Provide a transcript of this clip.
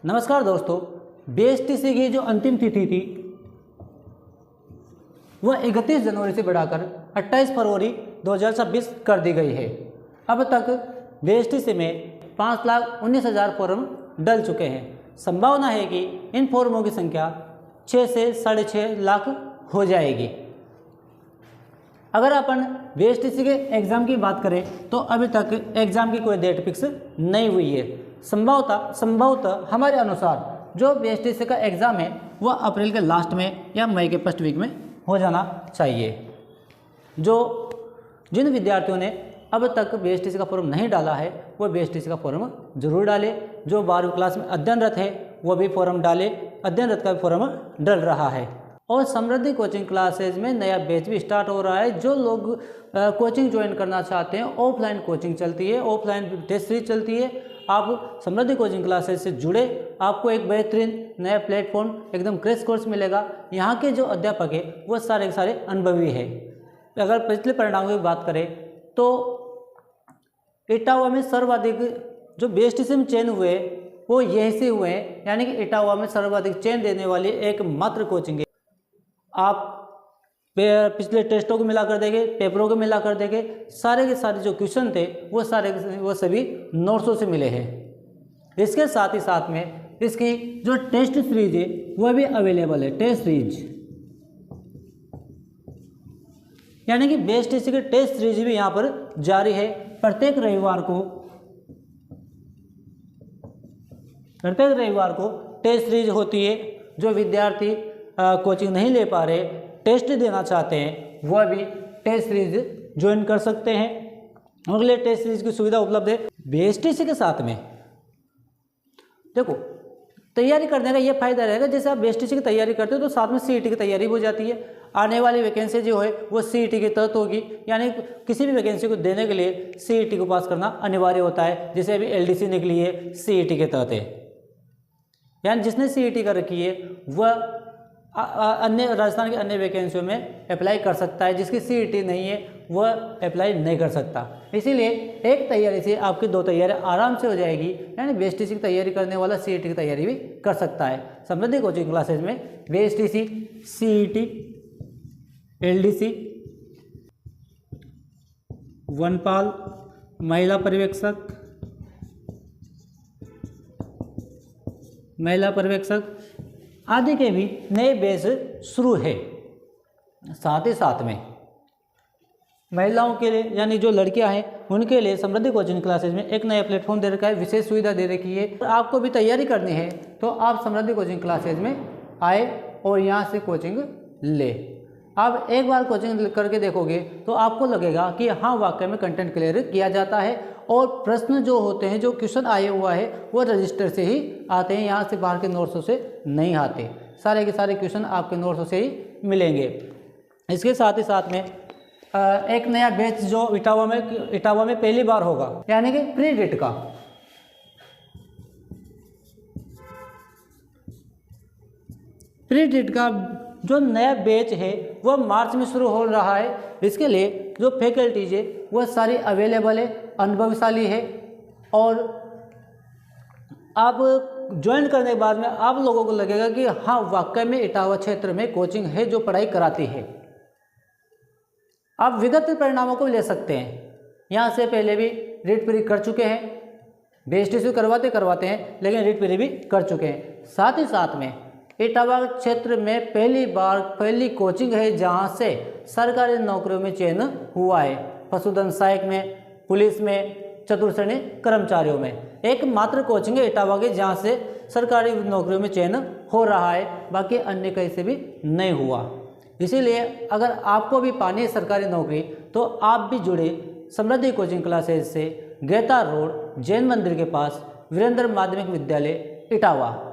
नमस्कार दोस्तों, बीएसटीसी की जो अंतिम तिथि थी वह 31 जनवरी से बढ़ाकर 28 फरवरी 2026 कर दी गई है। अब तक बीएसटीसी में 5,19,000 फॉर्म डल चुके हैं। संभावना है कि इन फॉर्मों की संख्या 6 से 6.5 लाख हो जाएगी। अगर अपन बीएसटीसी के एग्ज़ाम की बात करें तो अभी तक एग्ज़ाम की कोई डेट फिक्स नहीं हुई है। संभवतः हमारे अनुसार जो बीएसटीसी का एग्ज़ाम है वह अप्रैल के लास्ट में या मई के फर्स्ट वीक में हो जाना चाहिए। जिन विद्यार्थियों ने अब तक बीएसटीसी का फॉर्म नहीं डाला है वो बीएसटीसी का फॉर्म जरूर डाले। जो 12वीं क्लास में अध्ययनरत है वो भी फॉर्म डाले, अध्ययनरत का भी फॉर्म डल रहा है। और समृद्धि कोचिंग क्लासेज में नया बैच भी स्टार्ट हो रहा है। जो लोग कोचिंग ज्वाइन करना चाहते हैं, ऑफलाइन कोचिंग चलती है, ऑफलाइन टेस्ट सीरीज चलती है। आप समृद्धि कोचिंग क्लासेज से जुड़े, आपको एक बेहतरीन नया प्लेटफॉर्म एकदम क्रैश कोर्स मिलेगा। यहाँ के जो अध्यापक है वो सारे के सारे अनुभवी है। अगर पिछले परिणामों की बात करें तो इटावा में सर्वाधिक जो बीएसटीसी में चयन हुए वो यही से हुए हैं, यानी कि इटावा में सर्वाधिक चयन देने वाली एकमात्र कोचिंग है। आप पिछले टेस्टों को मिलाकर देंगे, पेपरों को मिलाकर देंगे, सारे के सारे जो क्वेश्चन थे वो सभी नोट्सों से मिले हैं। इसके साथ ही साथ में इसकी जो टेस्ट सीरीज है वह भी अवेलेबल है। टेस्ट सीरीज यानी कि बीएसटीसी की टेस्ट सीरीज भी यहाँ पर जारी है। प्रत्येक रविवार को टेस्ट सीरीज होती है। जो विद्यार्थी कोचिंग नहीं ले पा रहे, टेस्ट देना चाहते हैं, वह भी टेस्ट सीरीज ज्वाइन कर सकते हैं। अगले टेस्ट सीरीज की सुविधा उपलब्ध है बीएसटीसी के साथ में। देखो, तैयारी करने का ये फायदा रहेगा, जैसे आप बीएसटीसी की तैयारी करते हो तो साथ में सीईटी की तैयारी भी हो जाती है। आने वाली वैकेंसी जो है वो सीईटी के तहत होगी, यानी किसी भी वैकेंसी को देने के लिए सीईटी को पास करना अनिवार्य होता है। जैसे अभी एलडीसी निकली है, सीईटी के तहत है, यानी जिसने सीईटी कर रखी है वह अन्य राजस्थान की अन्य वैकेंसियों में अप्लाई कर सकता है। जिसकी सीईटी नहीं है वह अप्लाई नहीं कर सकता। इसीलिए एक तैयारी से आपकी 2 तैयारी आराम से हो जाएगी, यानी बीएसटीसी की तैयारी करने वाला सीईटी की तैयारी भी कर सकता है। समृद्धि कोचिंग क्लासेज में बीएसटीसी, सीईटी, एलडीसी, वनपाल, महिला पर्यवेक्षक आदि के भी नए बैच शुरू है। साथ ही साथ में महिलाओं के लिए, यानी जो लड़कियां हैं उनके लिए समृद्धि कोचिंग क्लासेज में एक नया प्लेटफॉर्म दे रखा है, विशेष सुविधा दे रखी है। आपको भी तैयारी करनी है तो आप समृद्धि कोचिंग क्लासेज में आए और यहाँ से कोचिंग ले। आप एक बार कोचिंग करके देखोगे तो आपको लगेगा कि हाँ, वाकई में कंटेंट क्लियर किया जाता है और प्रश्न जो होते हैं, जो क्वेश्चन आए हुआ है वो रजिस्टर से ही आते हैं, यहाँ से बाहर के नोट्सों से नहीं आते। सारे के सारे क्वेश्चन आपके नोट्सों से ही मिलेंगे। इसके साथ ही साथ में एक नया बैच जो इटावा में पहली बार होगा, यानी कि प्री डिट का जो नया बैच है वह मार्च में शुरू हो रहा है। इसके लिए जो फैकल्टीज है वह सारी अवेलेबल है, अनुभवशाली है। और आप ज्वाइन करने के बाद में आप लोगों को लगेगा कि हाँ, वाकई में इटावा क्षेत्र में कोचिंग है जो पढ़ाई कराती है। आप विगत परिणामों को भी ले सकते हैं। यहाँ से पहले भी रीट प्री कर चुके हैं, बीएसटीसी करवाते हैं, लेकिन रीट प्री भी कर चुके हैं। साथ ही साथ में इटावा क्षेत्र में पहली कोचिंग है जहाँ से सरकारी नौकरियों में चयन हुआ है। पशुधन सहायक में, पुलिस में, चतुर्श्रेणी कर्मचारियों में एकमात्र कोचिंग है इटावा की जहाँ से सरकारी नौकरियों में चयन हो रहा है। बाकी अन्य कहीं से भी नहीं हुआ। इसीलिए अगर आपको भी पानी है सरकारी नौकरी तो आप भी जुड़े समृद्धि कोचिंग क्लासेज से, गैता रोड, जैन मंदिर के पास, वीरेंद्र माध्यमिक विद्यालय, इटावा।